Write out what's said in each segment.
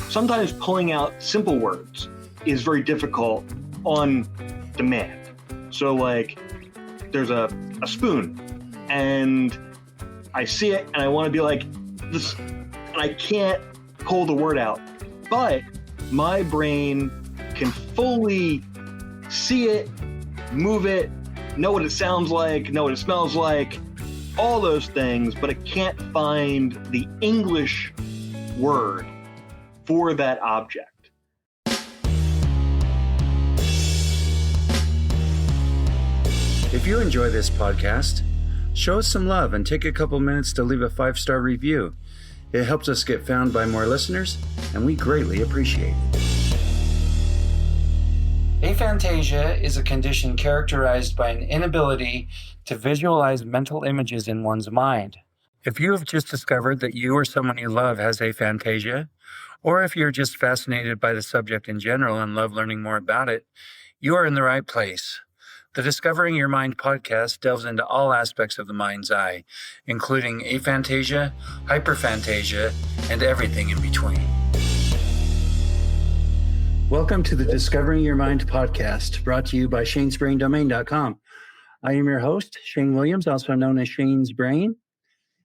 sometimes pulling out simple words is very difficult on demand. So like there's a spoon and I see it and I want to be like this, and I can't pull the word out, but my brain can fully see it, move it, know what it sounds like, know what it smells like, all those things, but it can't find the English word for that object. If you enjoy this podcast, show us some love and take a couple minutes to leave a 5-star review. It helps us get found by more listeners, and we greatly appreciate it. Aphantasia is a condition characterized by an inability to visualize mental images in one's mind. If you have just discovered that you or someone you love has aphantasia, or if you're just fascinated by the subject in general and love learning more about it, you are in the right place. The Discovering Your Mind podcast delves into all aspects of the mind's eye, including aphantasia, hyperphantasia, and everything in between. Welcome to the Discovering Your Mind podcast, brought to you by shanesbraindomain.com. I am your host, Shane Williams, also known as Shane's Brain.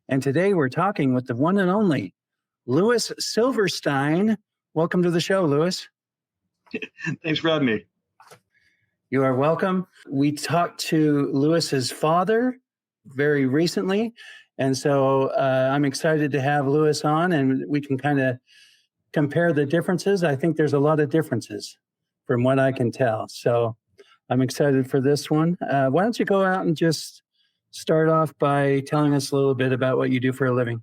And today we're talking with the one and only Louis Silverstein. Welcome to the show, Louis. Thanks for having me. You are welcome. We talked to Louis's father very recently, and so I'm excited to have Louis on, and we can kind of compare the differences. I think there's a lot of differences from what I can tell, so I'm excited for this one. Why don't you go out and just start off by telling us a little bit about what you do for a living?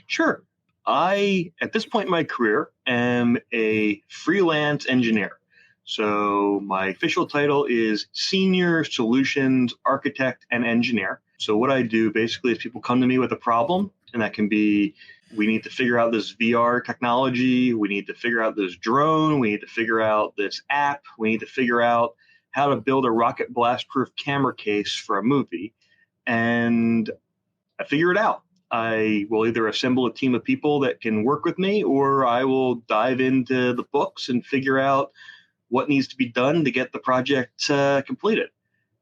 Sure. I, at this point in my career, am a freelance engineer. So my official title is Senior Solutions Architect and Engineer. So what I do basically is people come to me with a problem, and that can be, we need to figure out this VR technology, we need to figure out this drone, we need to figure out this app, we need to figure out how to build a rocket blast-proof camera case for a movie. And I figure it out. I will either assemble a team of people that can work with me, or I will dive into the books and figure out what needs to be done to get the project completed.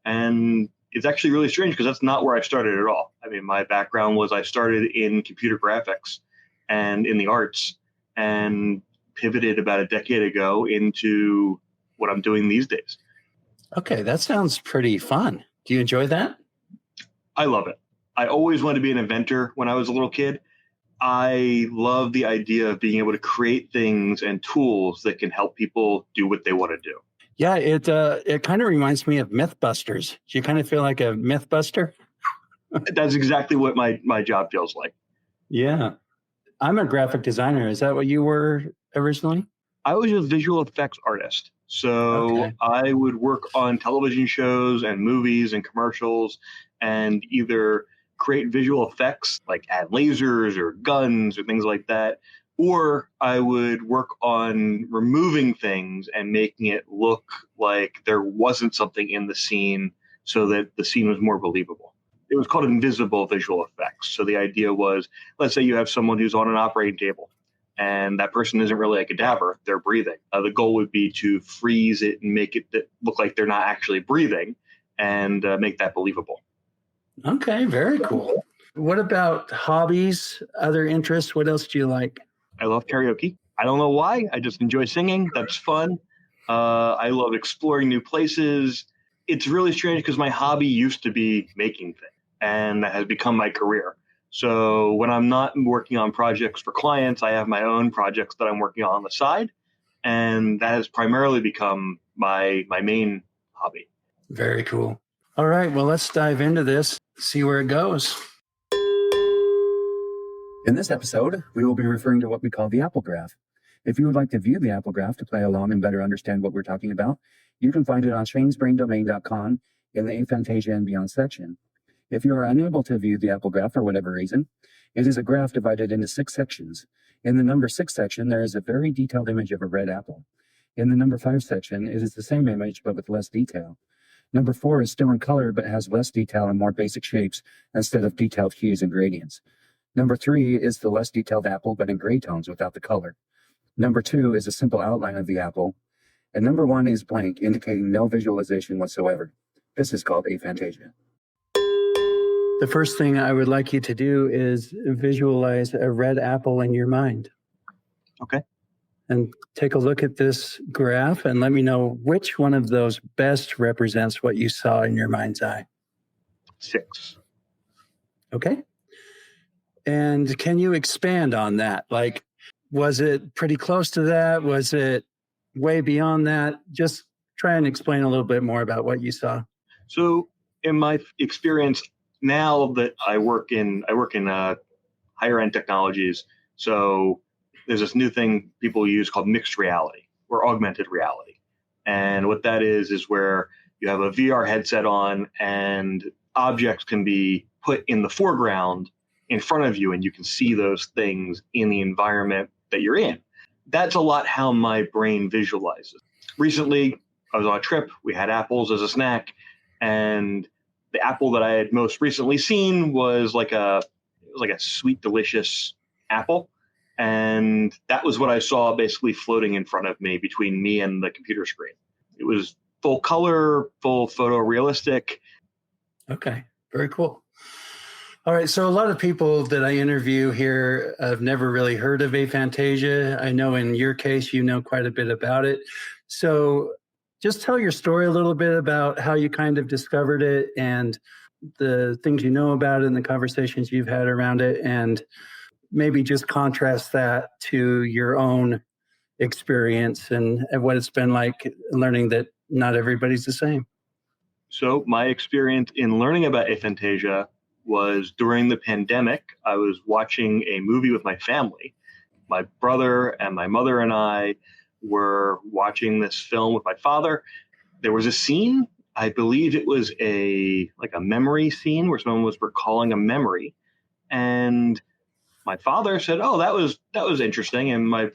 And it's actually really strange because that's not where I started at all. I mean, my background was I started in computer graphics and in the arts and pivoted about a decade ago into what I'm doing these days. Okay, that sounds pretty fun. Do you enjoy that? I love it. I always wanted to be an inventor when I was a little kid. I love the idea of being able to create things and tools that can help people do what they want to do. Yeah, it kind of reminds me of Mythbusters. Do you kind of feel like a Mythbuster? That's exactly what my job feels like. Yeah. I'm a graphic designer. Is that what you were originally? I was a visual effects artist. So okay. I would work on television shows and movies and commercials and either create visual effects like add lasers or guns or things like that, or I would work on removing things and making it look like there wasn't something in the scene so that the scene was more believable. It was called invisible visual effects. So the idea was, let's say you have someone who's on an operating table and that person isn't really a cadaver, they're breathing. The goal would be to freeze it and make it look like they're not actually breathing and make that believable. Okay, very cool. What about hobbies, other interests? What else do you like? I love karaoke. I don't know why. I just enjoy singing. That's fun. I love exploring new places. It's really strange because my hobby used to be making things, and that has become my career. So when I'm not working on projects for clients, I have my own projects that I'm working on the side, and that has primarily become my main hobby. Very cool. All right, well, let's dive into this, see where it goes. In this episode, we will be referring to what we call the Apple Graph. If you would like to view the Apple Graph to play along and better understand what we're talking about, you can find it on shanesbraindomain.com in the Aphantasia and Beyond section. If you are unable to view the Apple Graph for whatever reason, it is a graph divided into 6 sections. In the number 6 section, there is a very detailed image of a red apple. In the number 5 section, it is the same image but with less detail. Number 4 is still in color but has less detail and more basic shapes instead of detailed hues and gradients. Number 3 is the less detailed apple but in gray tones without the color. Number 2 is a simple outline of the apple. And number 1 is blank, indicating no visualization whatsoever. This is called aphantasia. The first thing I would like you to do is visualize a red apple in your mind. Okay. And take a look at this graph and let me know which one of those best represents what you saw in your mind's eye. 6. Okay. And can you expand on that? Like, was it pretty close to that? Was it way beyond that? Just try and explain a little bit more about what you saw. So in my experience now that I work in higher end technologies, so there's this new thing people use called mixed reality or augmented reality. And what that is where you have a VR headset on and objects can be put in the foreground in front of you and you can see those things in the environment that you're in. That's a lot how my brain visualizes. Recently, I was on a trip. We had apples as a snack, and the apple that I had most recently seen was like a sweet, delicious apple. And that was what I saw basically floating in front of me between me and the computer screen. It was full color, full photorealistic. Okay, very cool. All right, so a lot of people that I interview here have never really heard of aphantasia. I know in your case, you know quite a bit about it. So just tell your story a little bit about how you kind of discovered it and the things you know about it and the conversations you've had around it, and maybe just contrast that to your own experience and what it's been like learning that not everybody's the same. So my experience in learning about aphantasia was during the pandemic. I was watching a movie with my family. My brother and my mother and I were watching this film with my father. There was a scene, I believe it was a memory scene where someone was recalling a memory. And my father said, "Oh, that was interesting." And my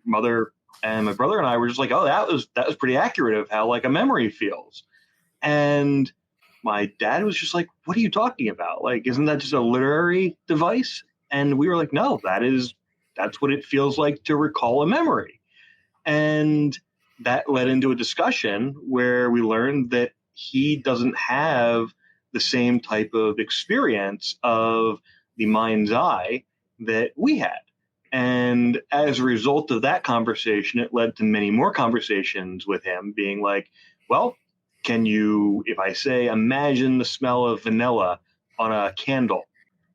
mother and my brother and I were just like, "Oh, that was pretty accurate of how like a memory feels." And my dad was just like, "What are you talking about? Like, isn't that just a literary device?" And we were like, "No, that's what it feels like to recall a memory." And that led into a discussion where we learned that he doesn't have the same type of experience of the mind's eye that we had. And as a result of that conversation, it led to many more conversations with him being like, "Well, can you, if I say, imagine the smell of vanilla on a candle,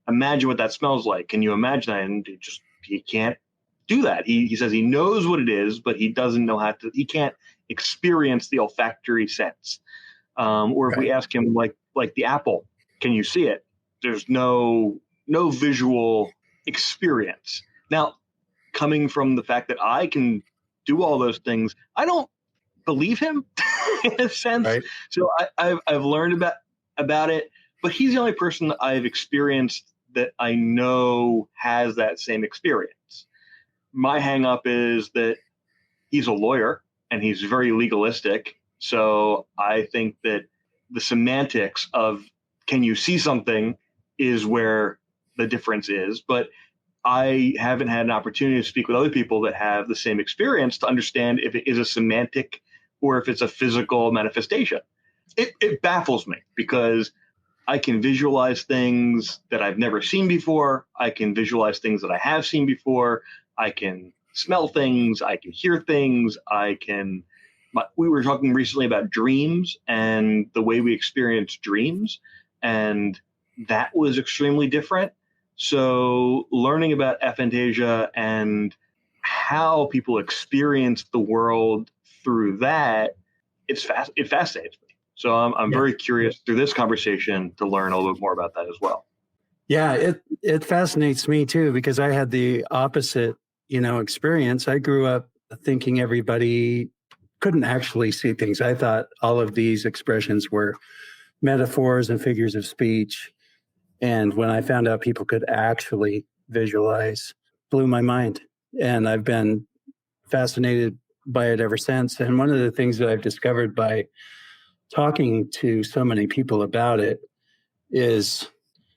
imagine what that smells like. Can you imagine that?" And he can't do that. He says he knows what it is, but he doesn't know he can't experience the olfactory sense. Or if we ask him like the apple, can you see it? There's no visual experience. Now, coming from the fact that I can do all those things, I don't believe him in a sense. Right. So I've learned about it, but he's the only person that I've experienced that I know has that same experience. My hang up is that he's a lawyer and he's very legalistic. So I think that the semantics of can you see something is where the difference is. But I haven't had an opportunity to speak with other people that have the same experience to understand if it is a semantic or if it's a physical manifestation. It baffles me because I can visualize things that I've never seen before. I can visualize things that I have seen before. I can smell things. I can hear things. We were talking recently about dreams and the way we experience dreams, and that was extremely different. So learning about aphantasia and how people experience the world through that, it fascinates me. So I'm very curious through this conversation to learn a little bit more about that as well. Yeah, it fascinates me too, because I had the opposite, experience. I grew up thinking everybody couldn't actually see things. I thought all of these expressions were metaphors and figures of speech. And when I found out people could actually visualize, blew my mind. And I've been fascinated by it ever since. And one of the things that I've discovered by talking to so many people about it is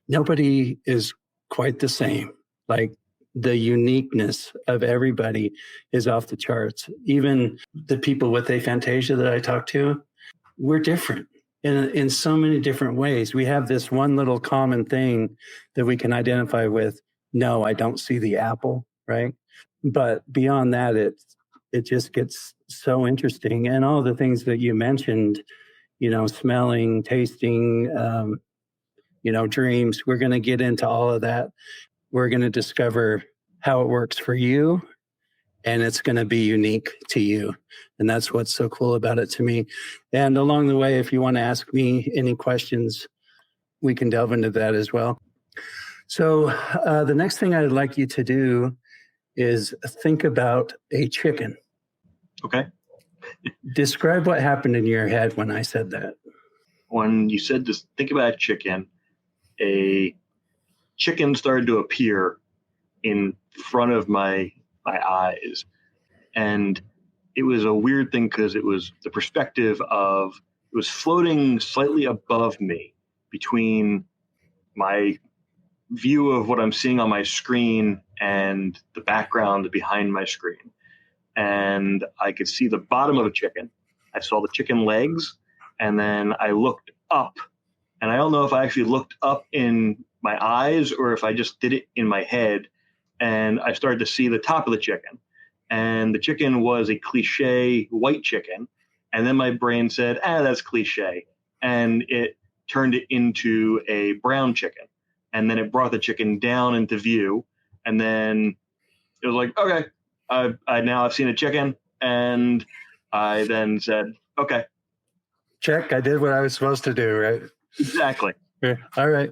nobody is quite the same. Like the uniqueness of everybody is off the charts. Even the people with aphantasia that I talk to, we're different in so many different ways. We have this one little common thing that we can identify with. No, I don't see the apple, right? But beyond that, it just gets so interesting. And all the things that you mentioned, smelling, tasting, dreams, we're going to get into all of that. We're going to discover how it works for you, and it's going to be unique to you. And that's what's so cool about it to me. And along the way, if you want to ask me any questions, we can delve into that as well. So the next thing I'd like you to do is think about a chicken. Okay. Describe what happened in your head when I said that. When you said this, think about a chicken started to appear in front of my eyes. And it was a weird thing because it was the perspective of, it was floating slightly above me between my view of what I'm seeing on my screen and the background behind my screen. And I could see the bottom of a chicken. I saw the chicken legs, and then I looked up. And I don't know if I actually looked up in my eyes or if I just did it in my head. And I started to see the top of the chicken. And the chicken was a cliche white chicken. And then my brain said, that's cliche. And it turned it into a brown chicken. And then it brought the chicken down into view. And then it was like, okay, I've seen a chicken. And I then said, okay. Check, I did what I was supposed to do, right? Exactly. Yeah. All right.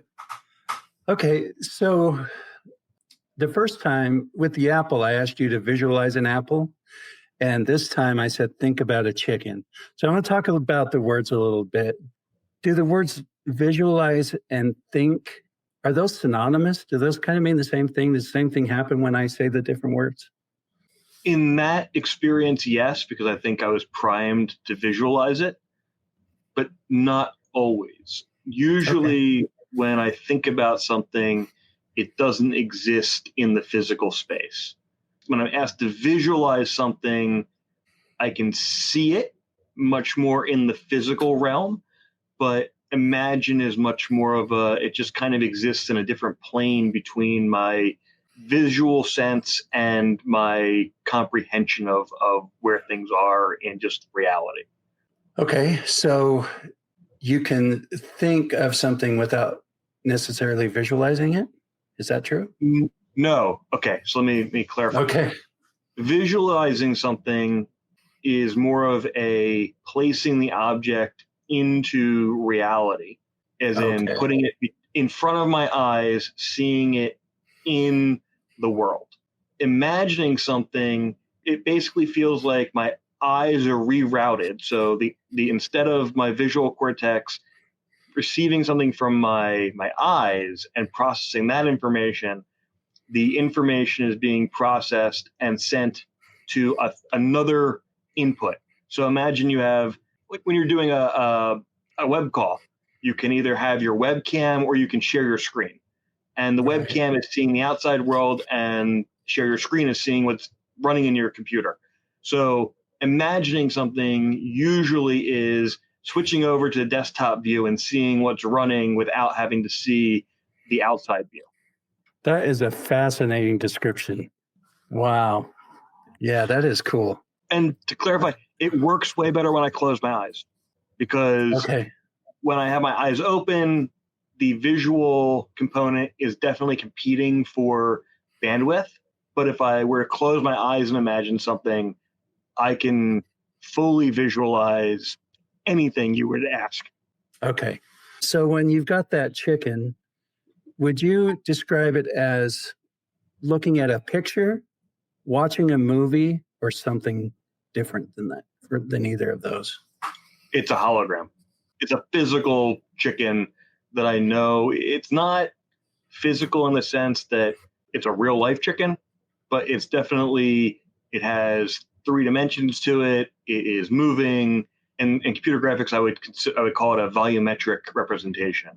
Okay, so the first time with the apple, I asked you to visualize an apple. And this time I said, think about a chicken. So I'm going to talk about the words a little bit. Do the words visualize and think, are those synonymous? Do those kind of mean the same thing? Does the same thing happen when I say the different words? In that experience, yes, because I think I was primed to visualize it, but not always. Usually when I think about something, it doesn't exist in the physical space. When I'm asked to visualize something, I can see it much more in the physical realm, but imagine is much more of it just kind of exists in a different plane between my visual sense and my comprehension of where things are in just reality. Okay, so you can think of something without necessarily visualizing it? Is that true? No. Okay, so let me clarify. Okay. Visualizing something is more of a placing the object into reality, as in putting it in front of my eyes, seeing it in the world. Imagining something, it basically feels like my eyes are rerouted. So the instead of my visual cortex receiving something from my eyes and processing that information, the information is being processed and sent to another input. So imagine you have, like when you're doing a web call, you can either have your webcam or you can share your screen. And the webcam is seeing the outside world, and share your screen is seeing what's running in your computer. So imagining something usually is switching over to the desktop view and seeing what's running without having to see the outside view. That is a fascinating description. Wow. Yeah, that is cool. And to clarify, it works way better when I close my eyes, because when I have my eyes open, the visual component is definitely competing for bandwidth. But if I were to close my eyes and imagine something, I can fully visualize anything you would ask. Okay. So when you've got that chicken, would you describe it as looking at a picture, watching a movie, or something different than that, than either of those? It's a hologram. It's a physical chicken that I know. It's not physical in the sense that it's a real life chicken, but it's definitely, it has 3 dimensions to it. It is moving. And in computer graphics, I would call it a volumetric representation,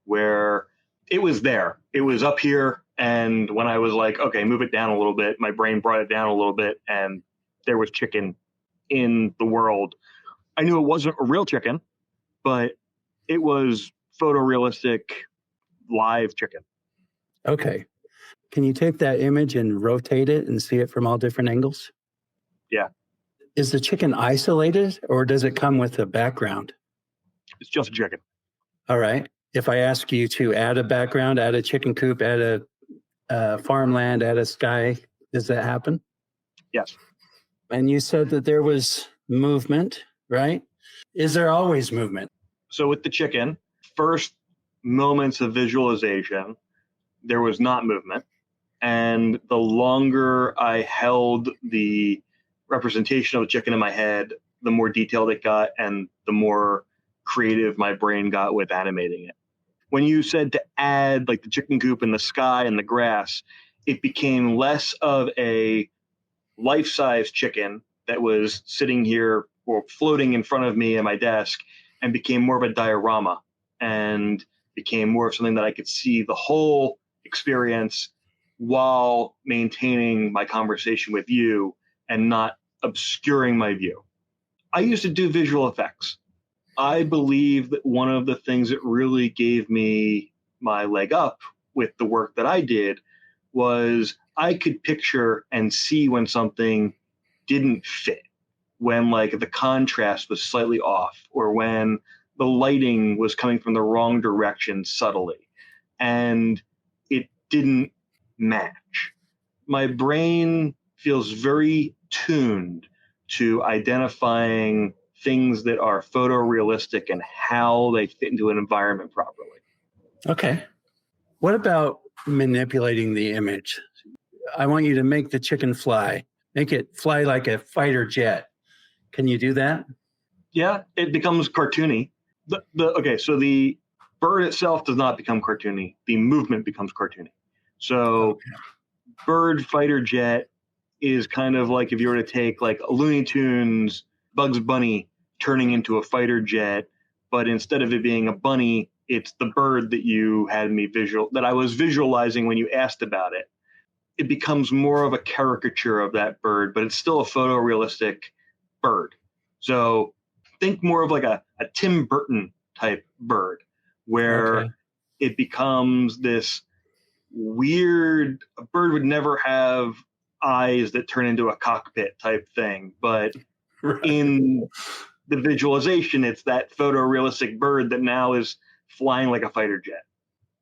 where It was there. It was up here. And when I was like, okay, move it down a little bit, my brain brought it down a little bit, and there was chicken in the world. I knew it wasn't a real chicken, but it was photorealistic live chicken. Okay. Can you take that image and rotate it and see it from all different angles? Yeah. Is the chicken isolated or does it come with a background? It's just a chicken. All right. If I ask you to add a background, add a chicken coop, add a farmland, add a sky, does that happen? Yes. And you said that there was movement, right? Is there always movement? So with the chicken, first moments of visualization, there was not movement. And the longer I held the representation of the chicken in my head, the more detailed it got and the more creative my brain got with animating it. When you said to add like the chicken coop and the sky and the grass, it became less of a life-size chicken that was sitting here or floating in front of me at my desk and became more of a diorama and became more of something that I could see the whole experience while maintaining my conversation with you and not obscuring my view. I used to do visual effects. I believe that one of the things that really gave me my leg up with the work that I did was I could picture and see when something didn't fit, when like the contrast was slightly off, or when the lighting was coming from the wrong direction subtly, and it didn't match. My brain feels very tuned to identifying things that are photorealistic and how they fit into an environment properly. Okay. What about manipulating the image? I want you to make the chicken fly. Make it fly like a fighter jet. Can you do that? Yeah, it becomes cartoony. So the bird itself does not become cartoony. The movement becomes cartoony. So bird fighter jet is kind of like if you were to take like a Looney Tunes Bugs Bunny turning into a fighter jet, but instead of it being a bunny, it's the bird that I was visualizing when you asked about it. It becomes more of a caricature of that bird, but it's still a photorealistic bird. So think more of like a Tim Burton type bird, where it becomes this weird, a bird would never have eyes that turn into a cockpit type thing, but in the visualization, it's that photorealistic bird that now is flying like a fighter jet.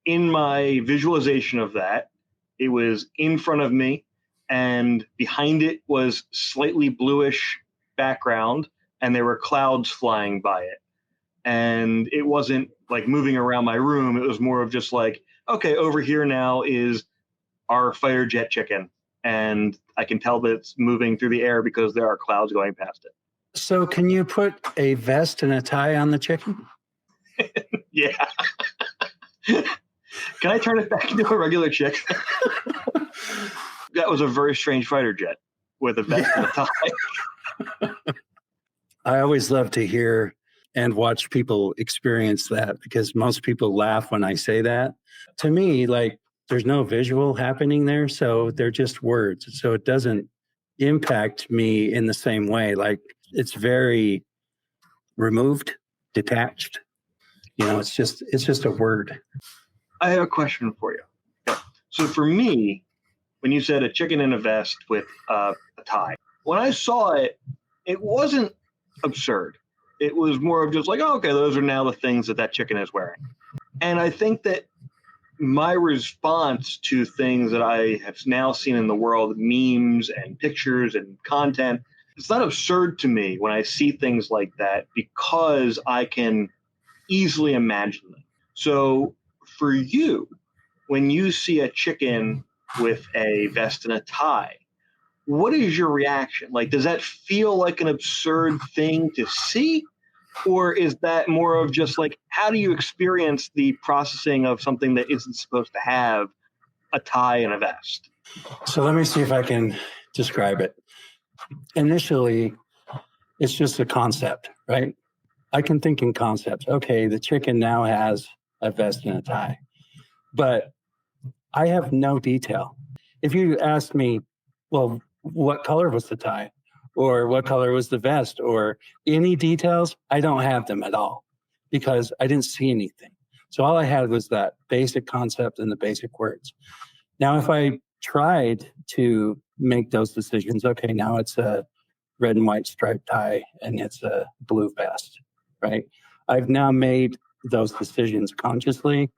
In my visualization of that, it was in front of me, and behind it was slightly bluish background, and there were clouds flying by it. And it wasn't like moving around my room. It was more of just like, okay, over here now is our fighter jet chicken, and I can tell that it's moving through the air because there are clouds going past it. So can you put a vest and a tie on the chicken? Yeah. Can I turn it back into a regular chick? That was a very strange fighter jet with a vest and a tie. I always love to hear and watch people experience that because most people laugh when I say that. To me, like there's no visual happening there, so they're just words. So it doesn't impact me in the same way. Like it's very removed, detached. You know, it's just a word. I have a question for you. Okay. So for me, when you said a chicken in a vest with a tie, when I saw it, it wasn't absurd. It was more of just like, oh, okay, those are now the things that chicken is wearing. And I think that my response to things that I have now seen in the world, memes and pictures and content, it's not absurd to me when I see things like that because I can easily imagine them. So for you, when you see a chicken with a vest and a tie, what is your reaction? Like, does that feel like an absurd thing to see? Or is that more of just like, how do you experience the processing of something that isn't supposed to have a tie and a vest? So let me see if I can describe it. Initially, it's just a concept, right? I can think in concepts. Okay, the chicken now has a vest and a tie. but I have no detail. If you asked me, well, what color was the tie? Or what color was the vest? Or any details, I don't have them at all because I didn't see anything. So all I had was that basic concept and the basic words. Now, if I tried to make those decisions, okay, now it's a red and white striped tie and it's a blue vest, right? I've now made those decisions consciously.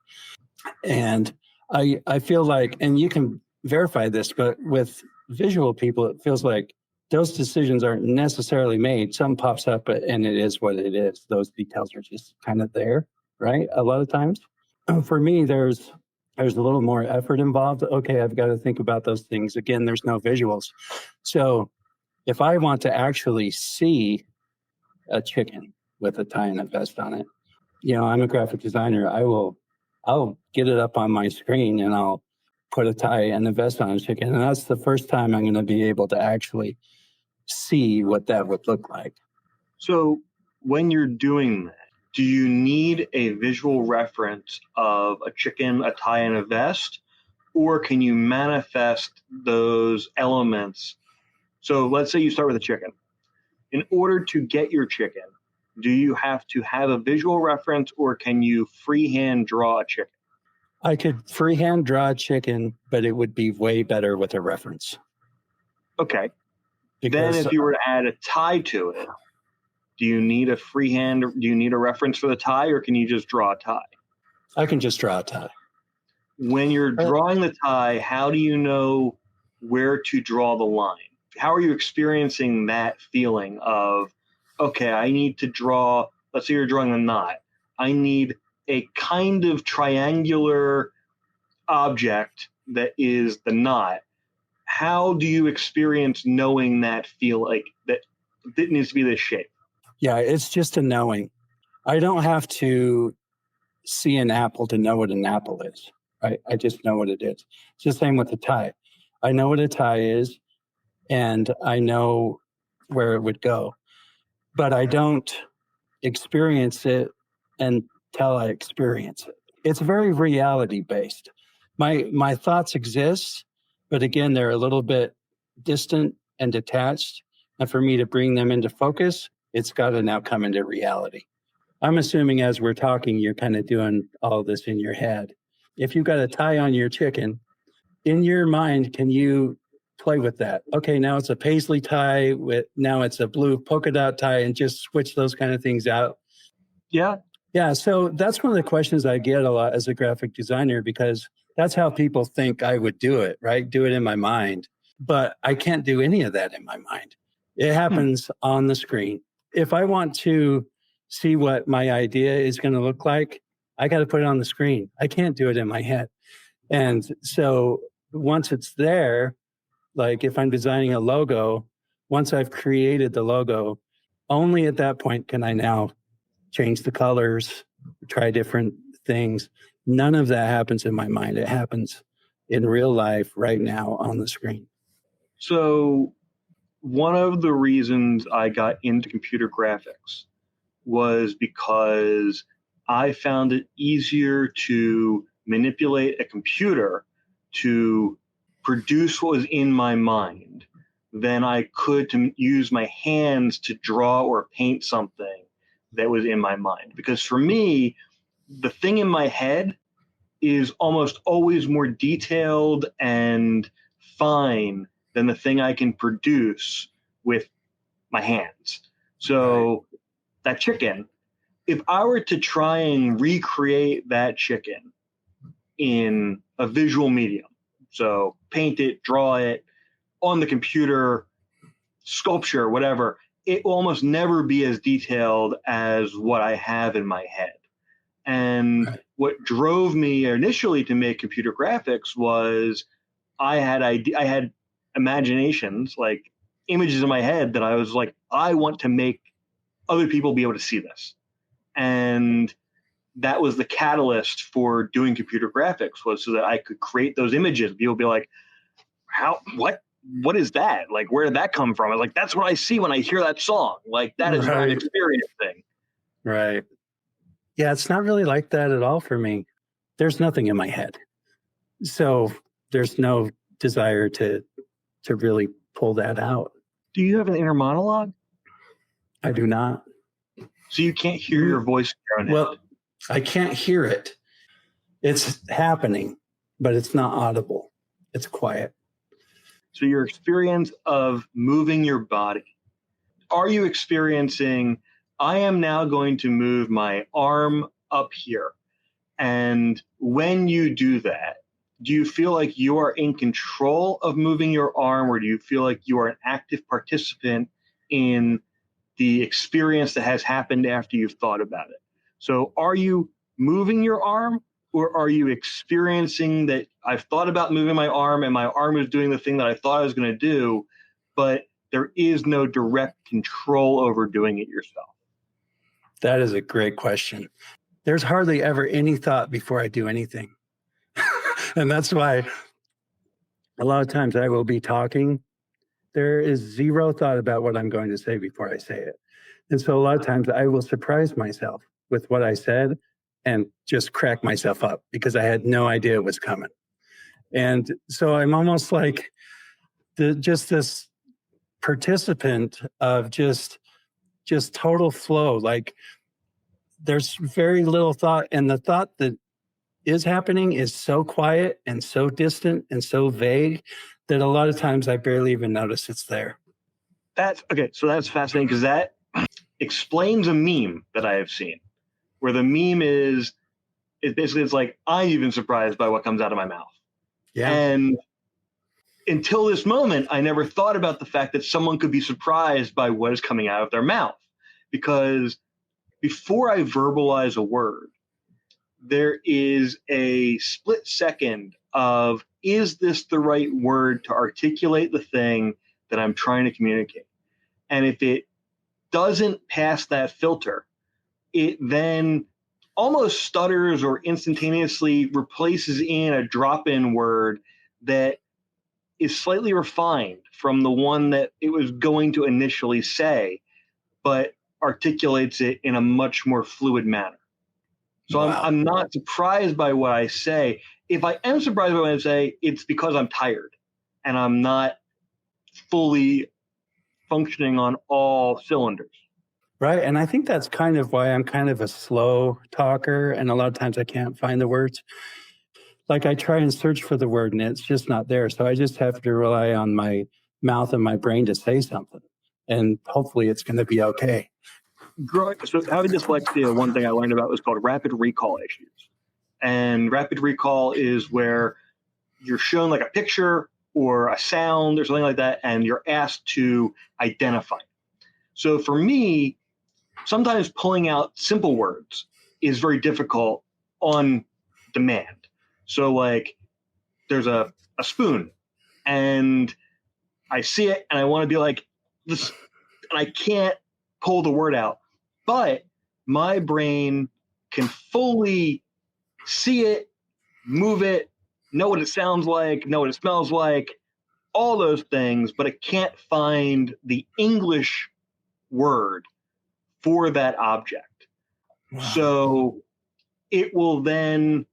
And I feel like, and you can verify this, but with visual people, it feels like those decisions aren't necessarily made. Some pops up and it is what it is. Those details are just kind of there, right? A lot of times. For me, there's a little more effort involved. Okay, I've got to think about those things. Again, there's no visuals. So if I want to actually see a chicken with a tie and a vest on it, I'm a graphic designer. I'll get it up on my screen and I'll put a tie and a vest on a chicken. And that's the first time I'm going to be able to actually see what that would look like. So when you're doing that, do you need a visual reference of a chicken, a tie, and a vest? Or can you manifest those elements? So let's say you start with a chicken. In order to get your chicken, do you have to have a visual reference or can you freehand draw a chicken? I could freehand draw a chicken, but it would be way better with a reference. Okay. Because, then if you were to add a tie to it, do you need a reference for the tie or can you just draw a tie? I can just draw a tie. When you're drawing the tie, how do you know where to draw the line? How are you experiencing that feeling of, okay, I need to draw, let's say you're drawing a knot. I need a kind of triangular object that is the knot. How do you experience knowing that feel like that it needs to be this shape? Yeah, it's just a knowing. I don't have to see an apple to know what an apple is, right? I just know what it is. It's the same with a tie. I know what a tie is, and I know where it would go. But I don't experience it until I experience it. It's very reality based. My thoughts exist, but again, they're a little bit distant and detached. And for me to bring them into focus, it's got to now come into reality. I'm assuming as we're talking, you're kind of doing all this in your head. If you've got a tie on your chicken, in your mind, can you play with that? Okay, now it's a paisley tie, now it's a blue polka dot tie, and just switch those kind of things out. Yeah. Yeah, so that's one of the questions I get a lot as a graphic designer, because that's how people think I would do it, right? Do it in my mind. But I can't do any of that in my mind. It happens on the screen. If I want to see what my idea is going to look like, I got to put it on the screen. I can't do it in my head. And so once it's there, like if I'm designing a logo, once I've created the logo, only at that point can I now change the colors, try different things. None of that happens in my mind. It happens in real life right now on the screen. So one of the reasons I got into computer graphics was because I found it easier to manipulate a computer to produce what was in my mind than I could to use my hands to draw or paint something that was in my mind. Because for me, the thing in my head is almost always more detailed and fine than the thing I can produce with my hands. So that chicken, if I were to try and recreate that chicken in a visual medium, so paint it, draw it on the computer, sculpture, whatever, it will almost never be as detailed as what I have in my head. And what drove me initially to make computer graphics was I had imaginations, like images in my head that I was like, I want to make other people be able to see this. And that was the catalyst for doing computer graphics, was so that I could create those images. People be like, what is that? Like, where did that come from? I was like, that's what I see when I hear that song. Like, that is an experience thing. Right. Yeah, it's not really like that at all for me. there's nothing in my head. So there's no desire to really pull that out. Do you have an inner monologue? I do not. So you can't hear your voice in your own head? Well, I can't hear it. It's happening, but it's not audible. It's quiet. So your experience of moving your body, are you experiencing, I am now going to move my arm up here? And when you do that, do you feel like you are in control of moving your arm, or do you feel like you are an active participant in the experience that has happened after you've thought about it? So are you moving your arm, or are you experiencing that I've thought about moving my arm and my arm is doing the thing that I thought I was going to do, but there is no direct control over doing it yourself? That is a great question. There's hardly ever any thought before I do anything. And that's why a lot of times I will be talking. There is zero thought about what I'm going to say before I say it. And so a lot of times I will surprise myself with what I said and just crack myself up because I had no idea it was coming. And so I'm almost like just this participant of just total flow. Like there's very little thought, and the thought that is happening is so quiet and so distant and so vague that a lot of times I barely even notice it's there. That's okay. So that's fascinating because that explains a meme that I have seen, where the meme is basically, it's like, I'm even surprised by what comes out of my mouth. Yeah. And until this moment, I never thought about the fact that someone could be surprised by what is coming out of their mouth. Because before I verbalize a word, there is a split second of, is this the right word to articulate the thing that I'm trying to communicate? And if it doesn't pass that filter, it then almost stutters or instantaneously replaces in a drop-in word that is slightly refined from the one that it was going to initially say, but articulates it in a much more fluid manner. So Wow. I'm not surprised by what I say. If I am surprised by what I say, it's because I'm tired and I'm not fully functioning on all cylinders. Right. And I think that's kind of why I'm kind of a slow talker. And a lot of times I can't find the words. Like I try and search for the word and it's just not there. So I just have to rely on my mouth and my brain to say something. And hopefully it's going to be okay. So having dyslexia, one thing I learned about was called rapid recall issues. And rapid recall is where you're shown like a picture or a sound or something like that, and you're asked to identify it. So for me, sometimes pulling out simple words is very difficult on demand. So like there's a spoon and I see it and I want to be like this, and I can't pull the word out, but my brain can fully see it, move it, know what it sounds like, know what it smells like, all those things, but it can't find the English word for that object. Wow. So it will then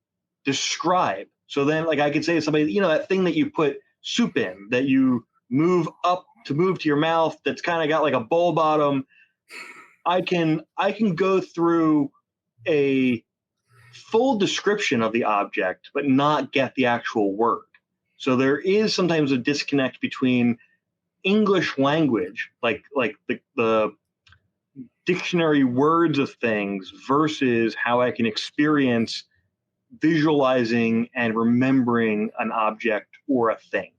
describe. So then, like I could say to somebody, you know, that thing that you put soup in, that you move up to move to your mouth, that's kind of got like a bowl bottom. I can go through a full description of the object, but not get the actual word. So there is sometimes a disconnect between English language, like the dictionary words of things, versus how I can experience visualizing and remembering an object or a thing.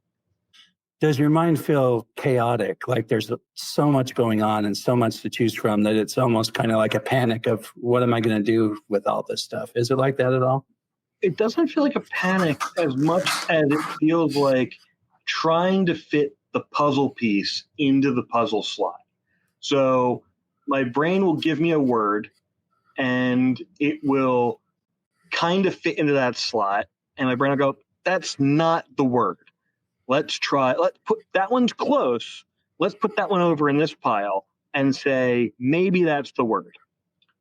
Does your mind feel chaotic? Like there's so much going on and so much to choose from that it's almost kind of like a panic of what am I going to do with all this stuff? Is it like that at all? It doesn't feel like a panic as much as it feels like trying to fit the puzzle piece into the puzzle slot. So my brain will give me a word and it will kind of fit into that slot. And my brain will go, that's not the word. Let's put that one's close. Let's put that one over in this pile and say, maybe that's the word.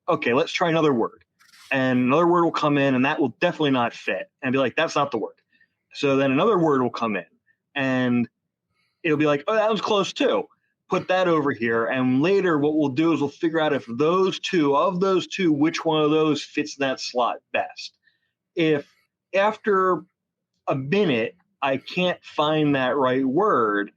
Okay, let's try another word. and another word will come in, and that will definitely not fit, and be like, that's not the word. So then another word will come in, and it'll be like, oh, that was close too. Put that over here. And later what we'll do is we'll figure out if of those two, which one of those fits in that slot best. If after a minute I can't find that right word,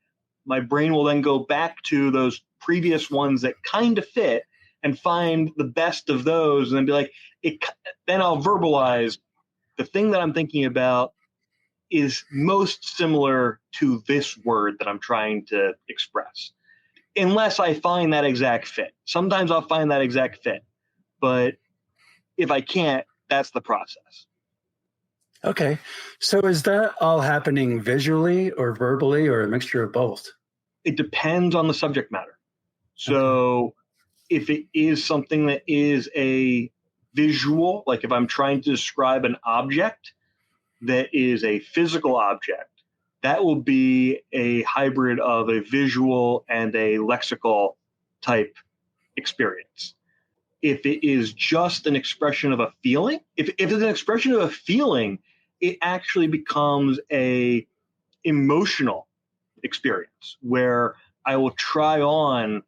my brain will then go back to those previous ones that kind of fit and find the best of those, and then be like, then I'll verbalize the thing that I'm thinking about is most similar to this word that I'm trying to express. Unless I find that exact fit. Sometimes I'll find that exact fit, but if I can't, that's the process. Okay. So is that all happening visually or verbally or a mixture of both? It depends on the subject matter. So if it is something that is a visual, like if I'm trying to describe an object that is a physical object, that will be a hybrid of a visual and a lexical type experience. If it is just an expression of a feeling, if it's an expression of a feeling, it actually becomes a emotional experience where I will try on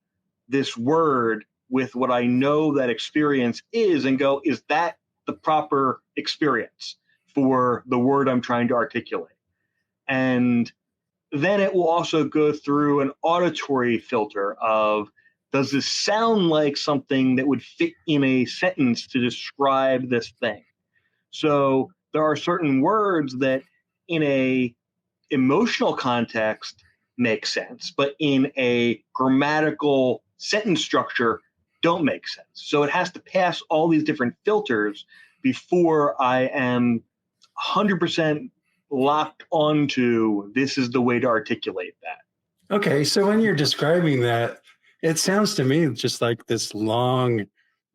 this word with what I know that experience is and go, is that the proper experience for the word I'm trying to articulate? And then it will also go through an auditory filter of, does this sound like something that would fit in a sentence to describe this thing? So there are certain words that in a emotional context make sense, but in a grammatical sentence structure don't make sense. So it has to pass all these different filters before I am 100% locked onto this is the way to articulate that. Okay. So when you're describing that, it sounds to me just like this long,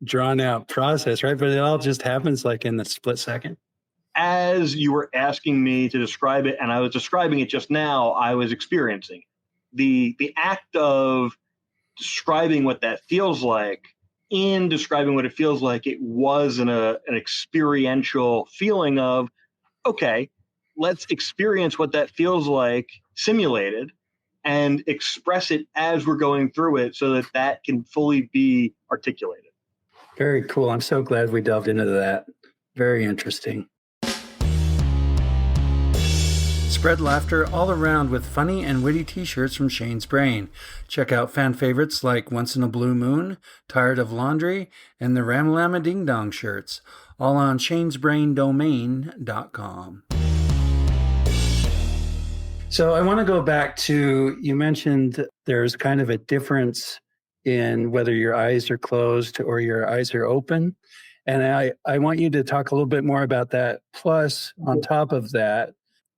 drawn out process, right? But it all just happens like in the split second. As you were asking me to describe it, and I was describing it just now, I was experiencing the act of describing what that feels like. In describing what it feels like, it was an experiential feeling of, okay, let's experience what that feels like simulated and express it as we're going through it so that that can fully be articulated. Very cool. I'm so glad we delved into that. Very interesting. Spread laughter all around with funny and witty t-shirts from Shane's Brain. Check out fan favorites like Once in a Blue Moon, Tired of Laundry, and the Ramalama Ding Dong shirts, all on shanesbraindomain.com. So I want to go back to, you mentioned there's kind of a difference in whether your eyes are closed or your eyes are open. And I want you to talk a little bit more about that. Plus, on top of that,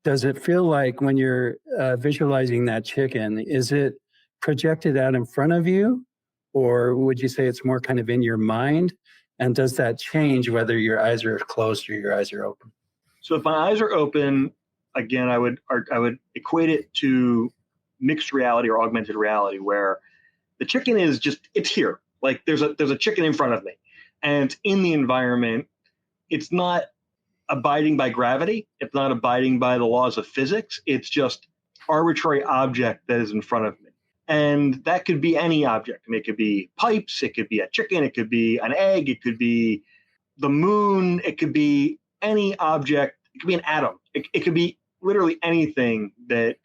does it feel like when you're visualizing that chicken, is it projected out in front of you? Or would you say it's more kind of in your mind? And does that change whether your eyes are closed or your eyes are open? So if my eyes are open, again, I would equate it to mixed reality or augmented reality, where the chicken is just, it's here. Like there's a chicken in front of me, and it's in the environment. It's not abiding by gravity. It's not abiding by the laws of physics. It's just arbitrary object that is in front of me. And that could be any object. I mean, it could be pipes. It could be a chicken. It could be an egg. It could be the moon. It could be any object. It could be an atom. It could be literally anything that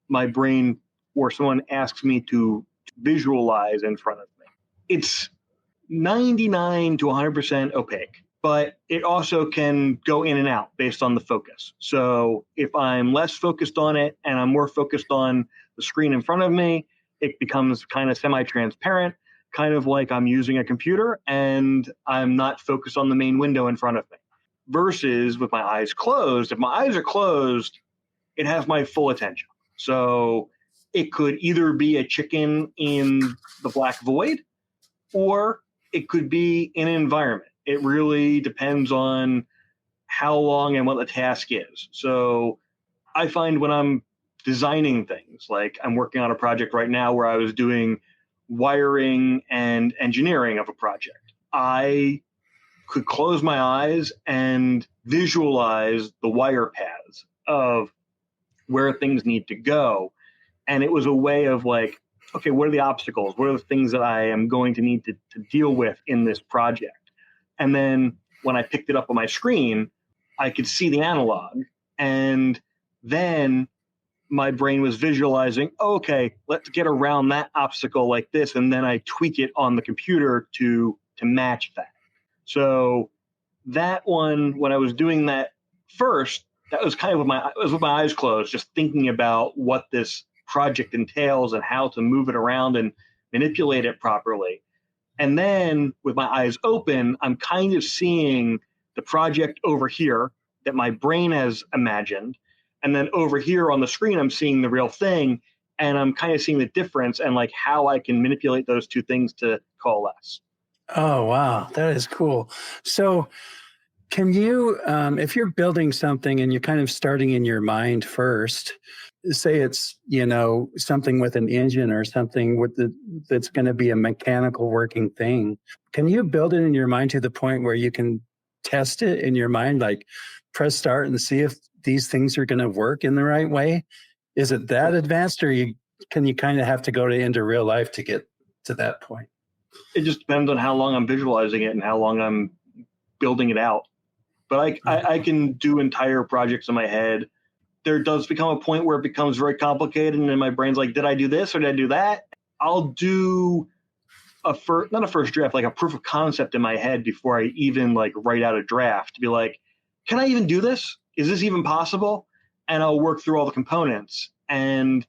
my brain or someone asks me to visualize in front of me. It's 99 to 100% opaque, but it also can go in and out based on the focus. So if I'm less focused on it and I'm more focused on the screen in front of me, it becomes kind of semi-transparent, kind of like I'm using a computer and I'm not focused on the main window in front of me. Versus with my eyes closed, if my eyes are closed, it has my full attention. So it could either be a chicken in the black void, or it could be in an environment. It really depends on how long and what the task is. So I find when I'm designing things, like I'm working on a project right now where I was doing wiring and engineering of a project, I could close my eyes and visualize the wire paths of where things need to go. And it was a way of like, okay, what are the obstacles? What are the things that I am going to need to deal with in this project? And then when I picked it up on my screen, I could see the analog. And then my brain was visualizing, okay, let's get around that obstacle like this. And then I tweak it on the computer to match that. So that one, when I was doing that first, that was kind of with my eyes closed, just thinking about what this project entails and how to move it around and manipulate it properly. And then with my eyes open, I'm kind of seeing the project over here that my brain has imagined. And then over here on the screen, I'm seeing the real thing. And I'm kind of seeing the difference and like how I can manipulate those two things to coalesce. Oh, wow. That is cool. So can you, if you're building something and you're kind of starting in your mind first, say it's, something with an engine or something that's going to be a mechanical working thing, can you build it in your mind to the point where you can test it in your mind, like press start and see if these things are going to work in the right way? Is it that advanced, or can you kind of have to go into real life to get to that point? It just depends on how long I'm visualizing it and how long I'm building it out. But I can do entire projects in my head. There does become a point where it becomes very complicated, and then my brain's like, did I do this or did I do that? I'll do not a first draft, like a proof of concept in my head before I even like write out a draft to be like, can I even do this? Is this even possible? And I'll work through all the components. And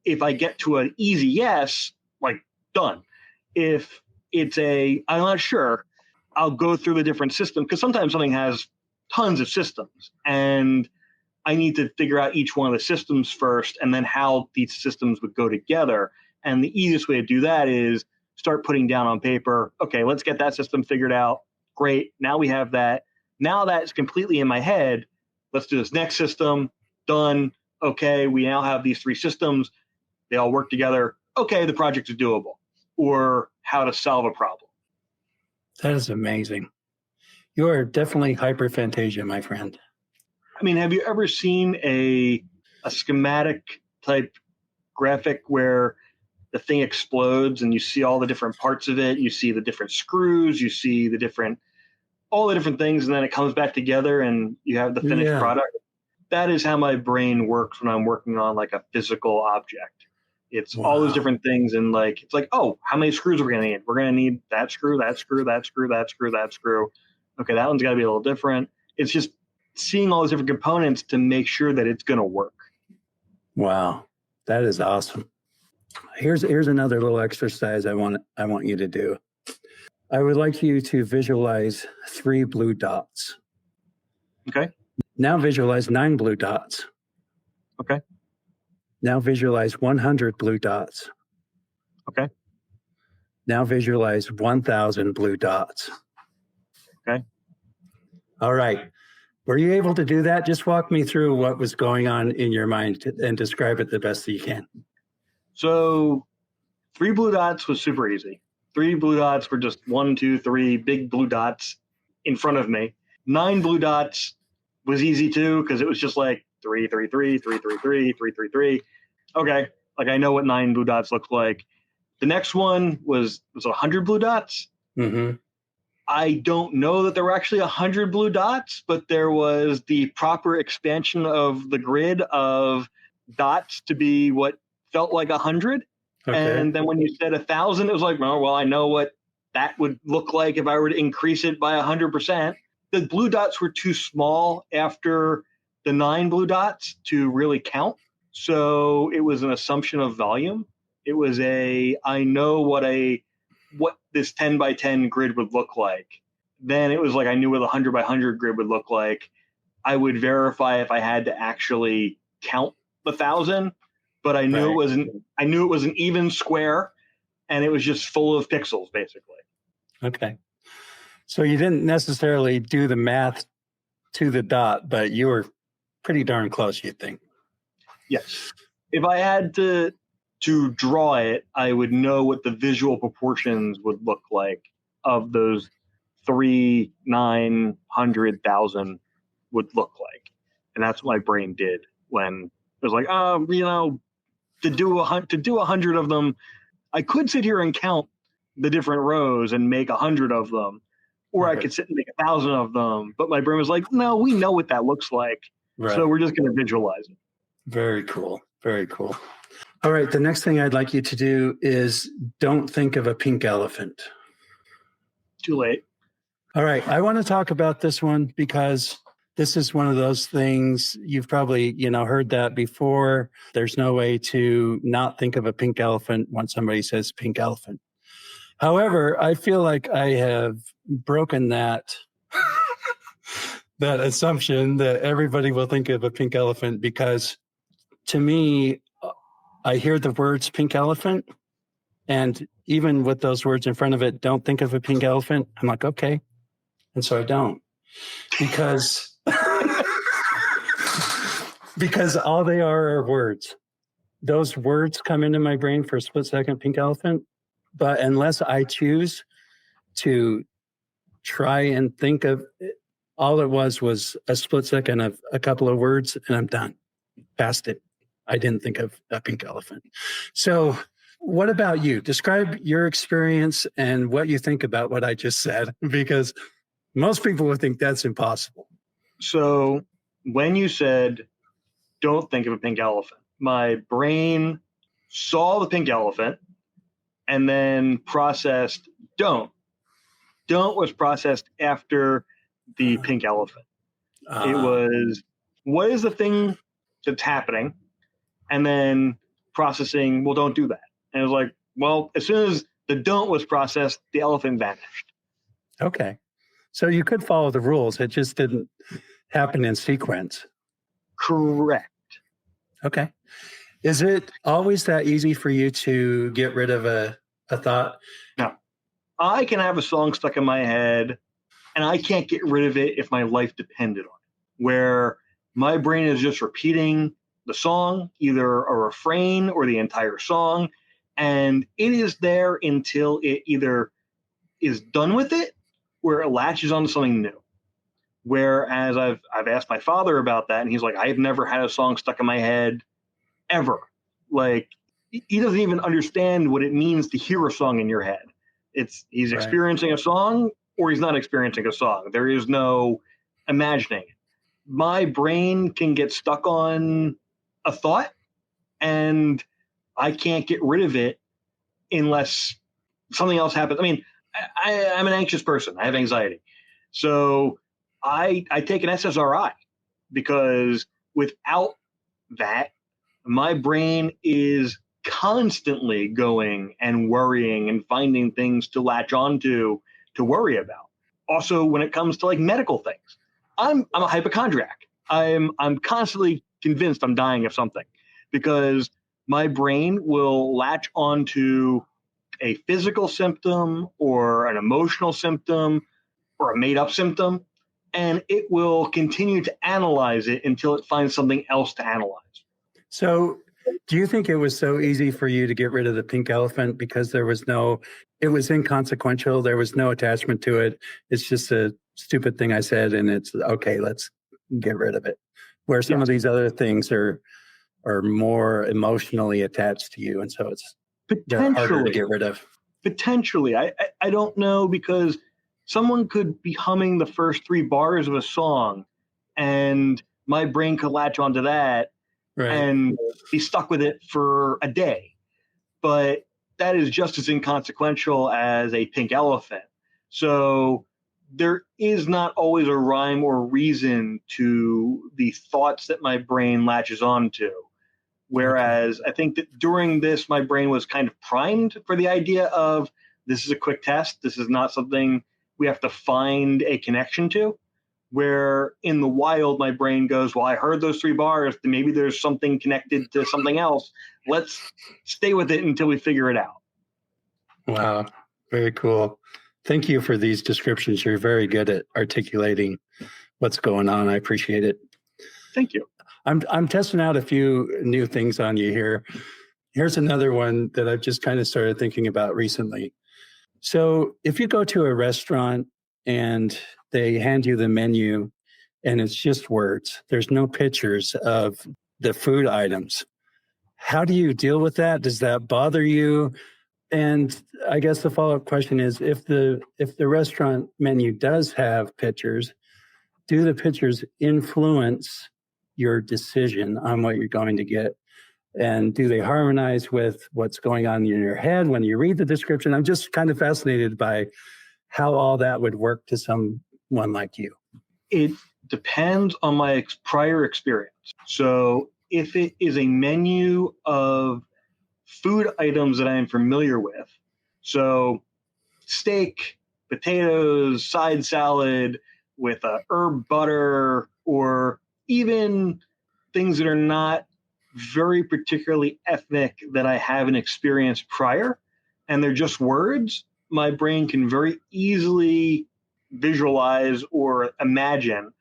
if I get to an easy yes, like done. If it's I'm not sure, I'll go through the different systems, because sometimes something has tons of systems and I need to figure out each one of the systems first and then how these systems would go together. And the easiest way to do that is start putting down on paper, okay, let's get that system figured out. Great. Now we have that. Now that's completely in my head. Let's do this next system. Done. Okay, we now have these three systems. They all work together. Okay, the project is doable. Or how to solve a problem. That is amazing. You are definitely hyperphantasia, my friend. I mean, have you ever seen a schematic type graphic where the thing explodes and you see all the different parts of it? You see the different screws, you see all the different things, and then it comes back together and you have the finished product. That is how my brain works when I'm working on like a physical object. It's all those different things, and like it's like, oh, how many screws are we gonna need? We're gonna need that screw, that screw, that screw, that screw, that screw. Okay, that one's gotta be a little different. It's just seeing all those different components to make sure that it's gonna work. Wow, that is awesome. Here's another little exercise I want you to do. I would like you to visualize 3 blue dots. Okay. Now visualize 9 blue dots. Okay. Now visualize 100 blue dots. Okay. Now visualize 1,000 blue dots. Okay. All right. Were you able to do that? Just walk me through what was going on in your mind and describe it the best that you can. So 3 blue dots was super easy. 3 blue dots were just 1, 2, 3 big blue dots in front of me. 9 blue dots was easy too, because it was just like 3, 3, 3, 3, 3, 3, 3, 3, 3. Okay, like I know what 9 blue dots look like. The next one was 100 blue dots. Mm-hmm. I don't know that there were actually 100 blue dots, but there was the proper expansion of the grid of dots to be what felt like 100. Okay. And then when you said 1,000, it was like, oh, well, I know what that would look like if I were to increase it by 100%. The blue dots were too small after the 9 blue dots to really count. So it was an assumption of volume. It was I know what this 10 by 10 grid would look like. Then it was like I knew what a 100 by 100 grid would look like. I would verify if I had to actually count the 1,000, but I knew it was an even square, and it was just full of pixels, basically. Okay. So you didn't necessarily do the math to the dot, but you were pretty darn close, you'd think. Yes. If I had to draw it, I would know what the visual proportions would look like of those 900,000 would look like. And that's what my brain did when it was like, to do 100 of them, I could sit here and count the different rows and make 100 of them, or I could sit and make 1,000 of them. But my brain was like, no, we know what that looks like. Right. So we're just going to visualize it. Very cool. Very cool. All right. The next thing I'd like you to do is don't think of a pink elephant. Too late. All right. I want to talk about this one because this is one of those things you've probably, heard that before. There's no way to not think of a pink elephant when somebody says pink elephant. However, I feel like I have broken that that assumption that everybody will think of a pink elephant, because to me, I hear the words pink elephant, and even with those words in front of it, don't think of a pink elephant. I'm like, okay. And so I don't, because because all they are words. Those words come into my brain for a split second, pink elephant. But unless I choose to try and think of it, all it was a split second of a couple of words, and I'm done. Past it. I didn't think of a pink elephant. So what about you? Describe your experience and what you think about what I just said, because most people would think that's impossible. So when you said, don't think of a pink elephant, my brain saw the pink elephant and then processed don't. Don't was processed after the pink elephant. It was, what is the thing that's happening? And then processing, well, don't do that. And it was like, well, as soon as the don't was processed, the elephant vanished. Okay. So you could follow the rules. It just didn't happen in sequence. Correct. Okay. Is it always that easy for you to get rid of a thought? No. I can have a song stuck in my head and I can't get rid of it if my life depended on it, where my brain is just repeating the song, either a refrain or the entire song, and it is there until it either is done with it or it latches onto something new. Whereas I've asked my father about that, and he's like, I've never had a song stuck in my head ever. Like, he doesn't even understand what it means to hear a song in your head. He's experiencing a song or he's not experiencing a song. There is no imagining it. My brain can get stuck on a thought and I can't get rid of it unless something else happens. I mean, I'm an anxious person. I have anxiety. So I take an SSRI because without that, my brain is constantly going and worrying and finding things to latch onto to worry about. Also, when it comes to like medical things, I'm a hypochondriac. I'm constantly convinced I'm dying of something because my brain will latch onto a physical symptom or an emotional symptom or a made-up symptom, and it will continue to analyze it until it finds something else to analyze. So do you think it was so easy for you to get rid of the pink elephant because it was inconsequential, there was no attachment to it, it's just a stupid thing I said, and it's okay, let's get rid of it? Where some of these other things are more emotionally attached to you, and so they're harder to get rid of. Potentially. I don't know, because someone could be humming the first 3 bars of a song and my brain could latch onto that and be stuck with it for a day. But that is just as inconsequential as a pink elephant. So there is not always a rhyme or reason to the thoughts that my brain latches onto. Whereas I think that during this, my brain was kind of primed for the idea of this is a quick test. This is not something we have to find a connection to. Where in the wild, my brain goes, well, I heard those 3 bars. Maybe there's something connected to something else. Let's stay with it until we figure it out. Wow. Very cool. Thank you for these descriptions. You're very good at articulating what's going on. I appreciate it. Thank you. I'm testing out a few new things on you here. Here's another one that I've just kind of started thinking about recently. So if you go to a restaurant and they hand you the menu and it's just words. There's no pictures of the food items. How do you deal with that? Does that bother you? And I guess the follow-up question is, if the restaurant menu does have pictures, do the pictures influence your decision on what you're going to get? And do they harmonize with what's going on in your head when you read the description? I'm just kind of fascinated by how all that would work to someone like you. It depends on my prior experience. So if it is a menu of food items that I am familiar with, so steak, potatoes, side salad with a herb butter, or even things that are not very particularly ethnic that I haven't experienced prior, and they're just words, my brain can very easily visualize or imagine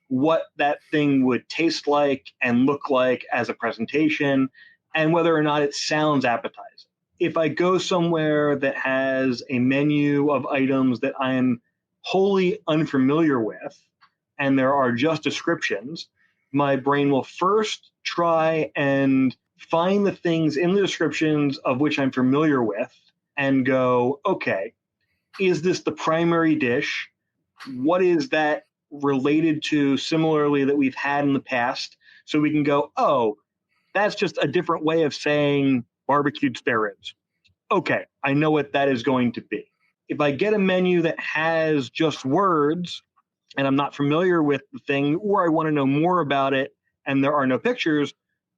what that thing would taste like and look like as a presentation, and whether or not it sounds appetizing. If I go somewhere that has a menu of items that I am wholly unfamiliar with, and there are just descriptions, my brain will first try and find the things in the descriptions of which I'm familiar with and go, okay, is this the primary dish? What is that related to similarly that we've had in the past? So we can go, oh, that's just a different way of saying barbecued spare ribs. Okay, I know what that is going to be. If I get a menu that has just words and I'm not familiar with the thing, or I want to know more about it and there are no pictures,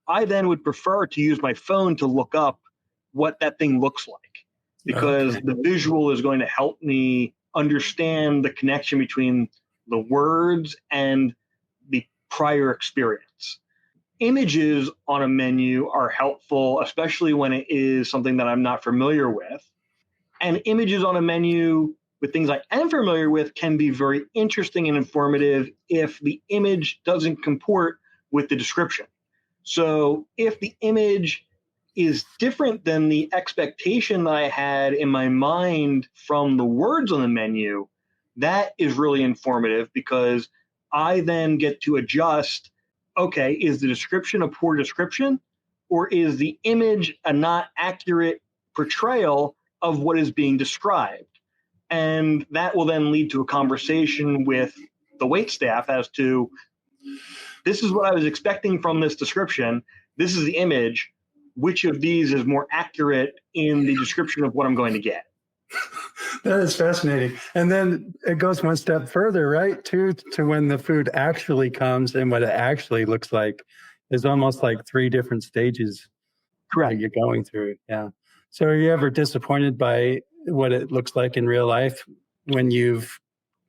I then would prefer to use my phone to look up what that thing looks like, because the visual is going to help me understand the connection between the words and the prior experience. Images on a menu are helpful, especially when it is something that I'm not familiar with. And images on a menu with things I am familiar with can be very interesting and informative if the image doesn't comport with the description. So if the image is different than the expectation that I had in my mind from the words on the menu, that is really informative, because I then get to adjust, okay, is the description a poor description, or is the image a not accurate portrayal of what is being described? And that will then lead to a conversation with the wait staff as to, this is what I was expecting from this description. This is the image. Which of these is more accurate in the description of what I'm going to get? That is fascinating. And then it goes one step further, right? To when the food actually comes and what it actually looks like is almost like 3 different stages. Correct. That you're going through. Yeah. So are you ever disappointed by what it looks like in real life when you've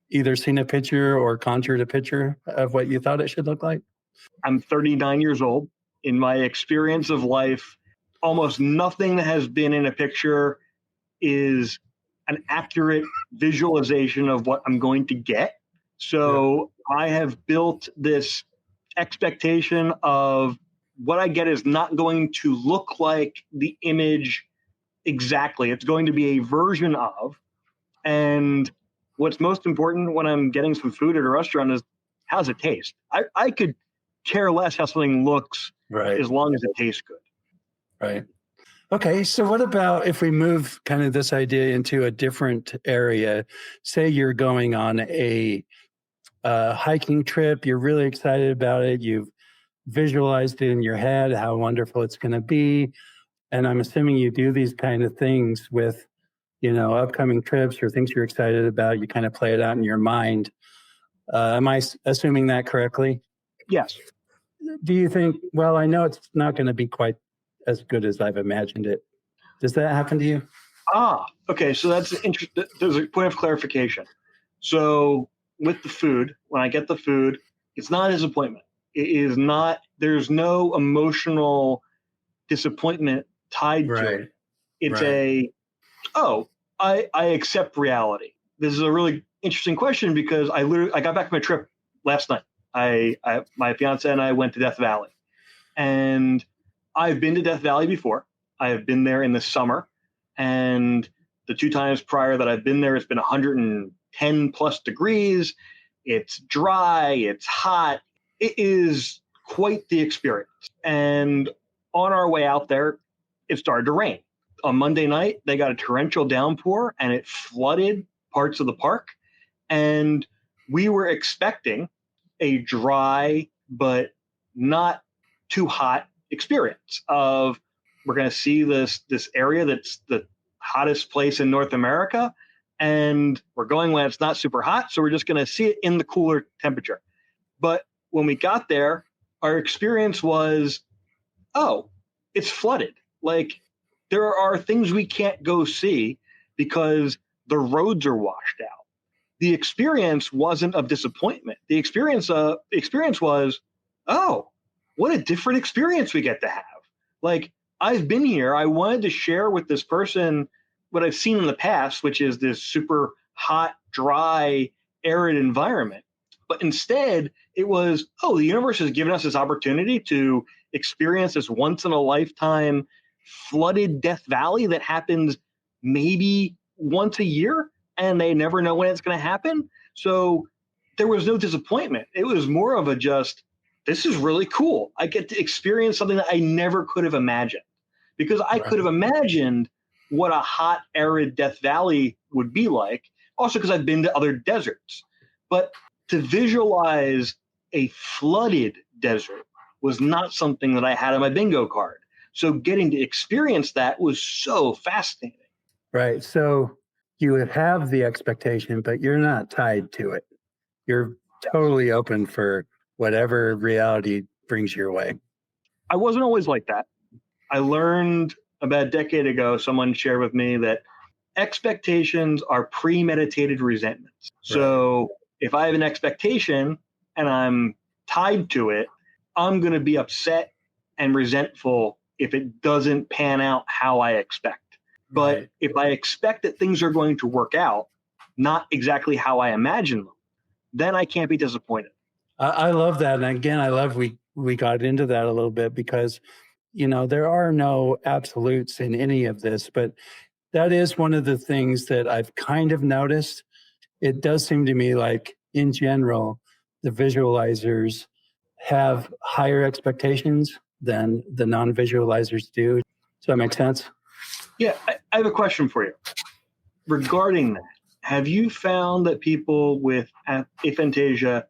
either seen a picture or conjured a picture of what you thought it should look like? I'm 39 years old. In my experience of life, almost nothing that has been in a picture is an accurate visualization of what I'm going to get. So I have built this expectation of what I get is not going to look like the image exactly. It's going to be a version of. And what's most important when I'm getting some food at a restaurant is, how's it taste? I could care less how something looks, Right. as long as it tastes good. Right. Okay. So what about if we move kind of this idea into a different area? Say you're going on a hiking trip. You're really excited about it. You've visualized it in your head, how wonderful it's going to be. And I'm assuming you do these kind of things with, upcoming trips or things you're excited about. You kind of play it out in your mind. Am I assuming that correctly? Yes. Do you think, well, I know it's not going to be quite as good as I've imagined it. Does that happen to you? Okay. So that's interesting. There's a point of clarification. So with the food, when I get the food, it's not a disappointment. It is not, there's no emotional disappointment tied to it. It's I accept reality. This is a really interesting question, because I got back from my trip last night. My fiance and I went to Death Valley, and I've been to Death Valley before. I have been there in the summer, and the 2 times prior that I've been there, it's been 110 10 plus degrees. It's dry, it's hot. It is quite the experience. And on our way out there, it started to rain. On Monday night, they got a torrential downpour and it flooded parts of the park. And we were expecting a dry but not too hot experience of we're going to see this area that's the hottest place in North America, and we're going when it's not super hot, so we're just going to see it in the cooler temperature. But when we got there, our experience was, oh, it's flooded. Like, there are things we can't go see because the roads are washed out. The experience wasn't of disappointment. The experience was, oh, what a different experience we get to have. Like, I've been here. I wanted to share with this person what I've seen in the past, which is this super hot, dry, arid environment. But instead, it was, oh, the universe has given us this opportunity to experience this once in a lifetime flooded Death Valley that happens maybe once a year, and they never know when it's going to happen. So there was no disappointment. It was more of a just, this is really cool. I get to experience something that I never could have imagined, because I could have imagined what a hot, arid Death Valley would be like, also because I've been to other deserts. But to visualize a flooded desert was not something that I had on my bingo card. So getting to experience that was so fascinating. Right. So you would have the expectation, but you're not tied to it. You're totally open for whatever reality brings your way. I wasn't always like that. I learned about a decade ago, someone shared with me that expectations are premeditated resentments. So if I have an expectation and I'm tied to it, I'm going to be upset and resentful if it doesn't pan out how I expect. But if I expect that things are going to work out, not exactly how I imagine them, then I can't be disappointed. I love that. And again, I love we got into that a little bit because, you know, there are no absolutes in any of this, but that is one of the things that I've kind of noticed. It does seem to me like, in general, the visualizers have higher expectations than the non-visualizers do. Does that make sense? Yeah, I have a question for you. Regarding that, have you found that people with aphantasia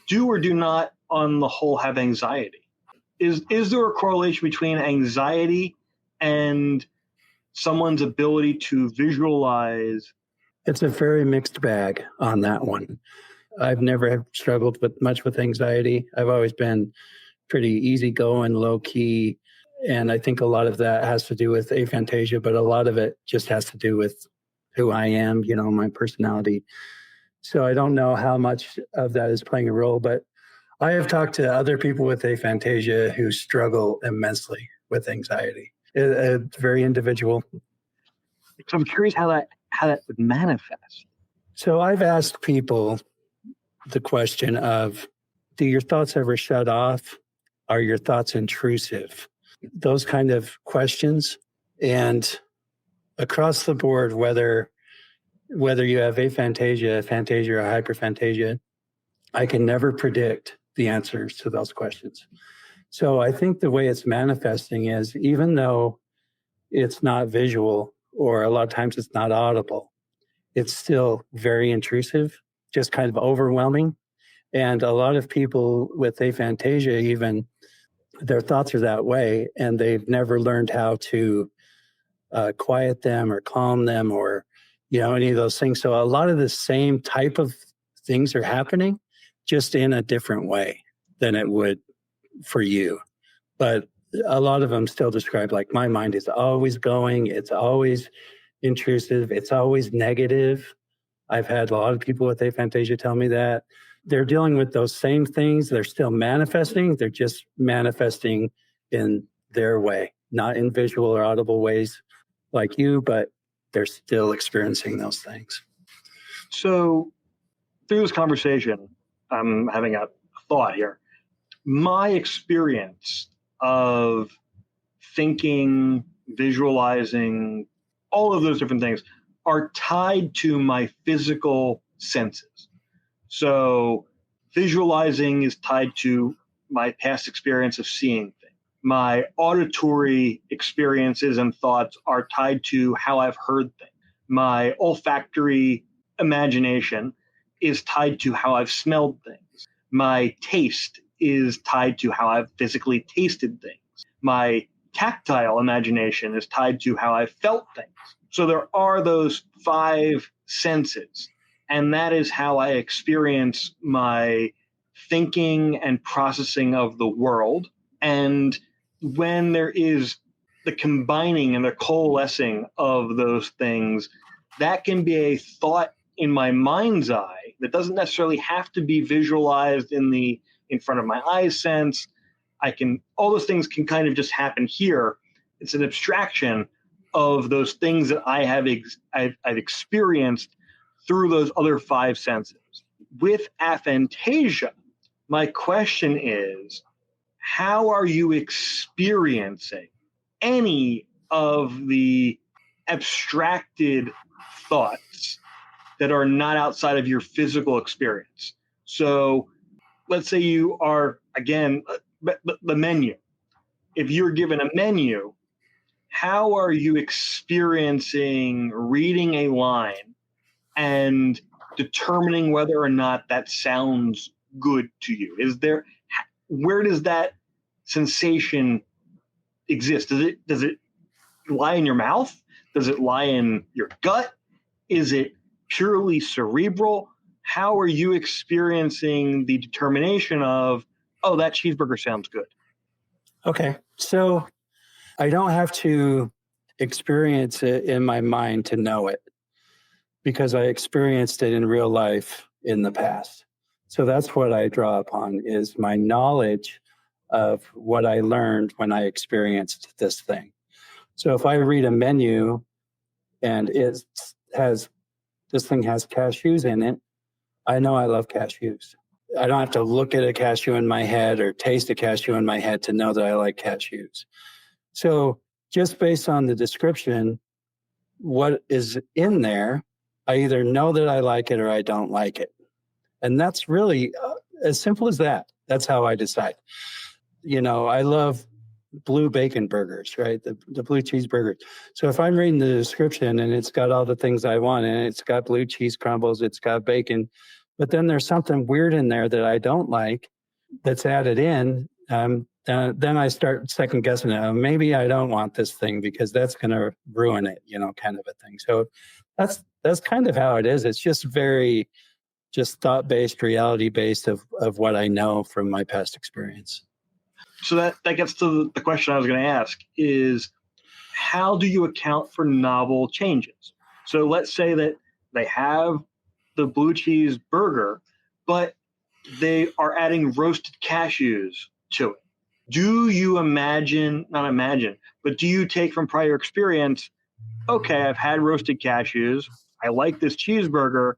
do or do not, on the whole, have anxiety? Is there a correlation between anxiety and someone's ability to visualize? It's a very mixed bag on that one. I've never struggled much with anxiety. I've always been pretty easygoing, low key. And I think a lot of that has to do with aphantasia, but a lot of it just has to do with who I am, you know, my personality. So I don't know how much of that is playing a role, but I have talked to other people with aphantasia who struggle immensely with anxiety. It's very individual. So I'm curious how that would manifest. So I've asked people the question of, do your thoughts ever shut off? Are your thoughts intrusive? Those kind of questions. And across the board, whether you have aphantasia, aphantasia, or hyperphantasia, I can never predict the answers to those questions. So I think the way it's manifesting is, even though it's not visual, or a lot of times it's not audible, it's still very intrusive, just kind of overwhelming. And a lot of people with aphantasia, even, their thoughts are that way, and they've never learned how to quiet them or calm them, or, you know, any of those things. So a lot of the same type of things are happening, just in a different way than it would for you. But a lot of them still describe, like, my mind is always going, it's always intrusive, it's always negative. I've had a lot of people with aphantasia tell me that. They're dealing with those same things. They're still manifesting. They're just manifesting in their way, not in visual or audible ways like you, but they're still experiencing those things. So through this conversation, I'm having a thought here. My experience of thinking, visualizing, all of those different things are tied to my physical senses. So visualizing is tied to my past experience of seeing things. My auditory experiences and thoughts are tied to how I've heard things. My olfactory imagination is tied to how I've smelled things. My taste is tied to how I've physically tasted things. My tactile imagination is tied to how I've felt things. So there are those 5 senses, and that is how I experience my thinking and processing of the world. And when there is the combining and the coalescing of those things, that can be a thought in my mind's eye that doesn't necessarily have to be visualized in front of my eyes sense. All those things can kind of just happen here. It's an abstraction of those things that I've experienced through those other 5 senses. With aphantasia, my question is, how are you experiencing any of the abstracted thoughts that are not outside of your physical experience? So let's say you are, again, the menu. If you're given a menu, how are you experiencing reading a line and determining whether or not that sounds good to you? Where does that sensation exist? Does it lie in your mouth? Does it lie in your gut? Is it purely cerebral? How are you experiencing the determination of, oh, that cheeseburger sounds good? Okay. So I don't have to experience it in my mind to know it, because I experienced it in real life in the past. So that's what I draw upon, is my knowledge of what I learned when I experienced this thing. So if I read a menu and this thing has cashews in it, I know I love cashews. I don't have to look at a cashew in my head or taste a cashew in my head to know that I like cashews. So just based on the description, what is in there, I either know that I like it or I don't like it. And that's really as simple as that. That's how I decide. I love blue bacon burgers, right? The blue cheeseburgers. So if I'm reading the description and it's got all the things I want, and it's got blue cheese crumbles, it's got bacon, but then there's something weird in there that I don't like that's added in, then I start second guessing it. Maybe I don't want this thing because that's going to ruin it, kind of a thing. So that's kind of how it is. It's just very thought-based, reality-based of what I know from my past experience. So that gets to the question I was going to ask is, how do you account for novel changes? So let's say that they have the blue cheese burger, but they are adding roasted cashews to it. Do you not imagine, but do you take from prior experience, okay, I've had roasted cashews, I like this cheeseburger,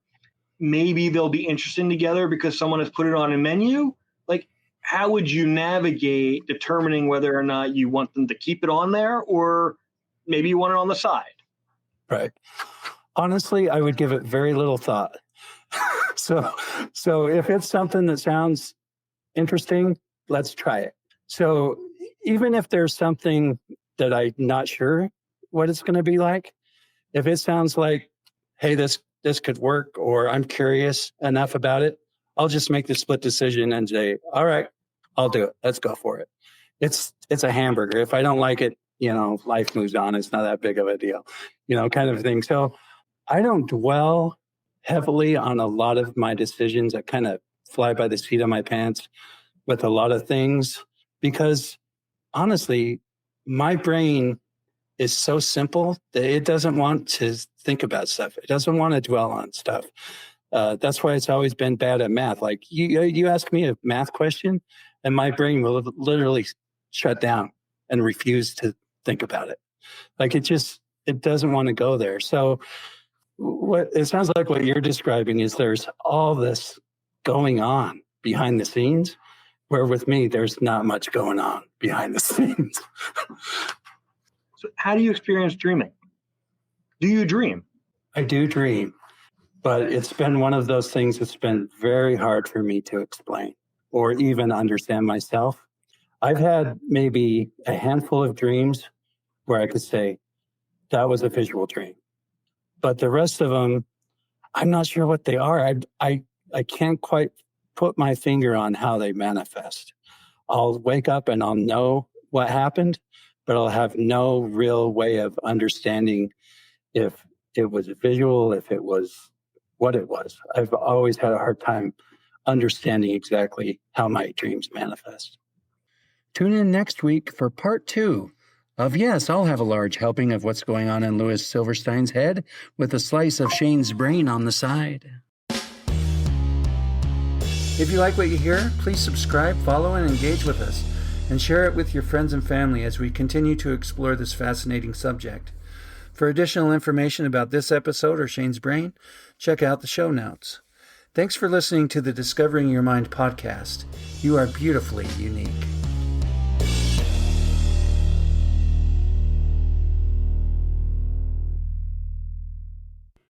maybe they'll be interesting together because someone has put it on a menu? Like, how would you navigate determining whether or not you want them to keep it on there, or maybe you want it on the side? Right. Honestly, I would give it very little thought. So if it's something that sounds interesting, let's try it. So even if there's something that I'm not sure what it's going to be like, if it sounds like, hey, this could work, or I'm curious enough about it, I'll just make the split decision and say, all right, I'll do it. Let's go for it. It's a hamburger. If I don't like it, life moves on. It's not that big of a deal, kind of thing. So I don't dwell heavily on a lot of my decisions. I kind of fly by the seat of my pants with a lot of things, because honestly, my brain is so simple that it doesn't want to think about stuff. It doesn't want to dwell on stuff. That's why it's always been bad at math. Like you ask me a math question and my brain will literally shut down and refuse to think about it. Like it doesn't want to go there. So what it sounds like what you're describing is there's all this going on behind the scenes, where with me, there's not much going on behind the scenes. So how do you experience dreaming? Do you dream? I do dream. But it's been one of those things that's been very hard for me to explain or even understand myself. I've had maybe a handful of dreams where I could say, that was a visual dream. But the rest of them, I'm not sure what they are. I can't quite put my finger on how they manifest. I'll wake up and I'll know what happened, but I'll have no real way of understanding if it was visual, if it was what it was. I've always had a hard time understanding exactly how my dreams manifest. Tune in next week for part 2 of Yes, I'll Have a Large Helping of What's Going On in Louis Silverstein's Head with a slice of Shane's brain on the side. If you like what you hear, please subscribe, follow, and engage with us, and share it with your friends and family as we continue to explore this fascinating subject. For additional information about this episode or Shane's brain, check out the show notes. Thanks for listening to the Discovering Your Mind podcast. You are beautifully unique.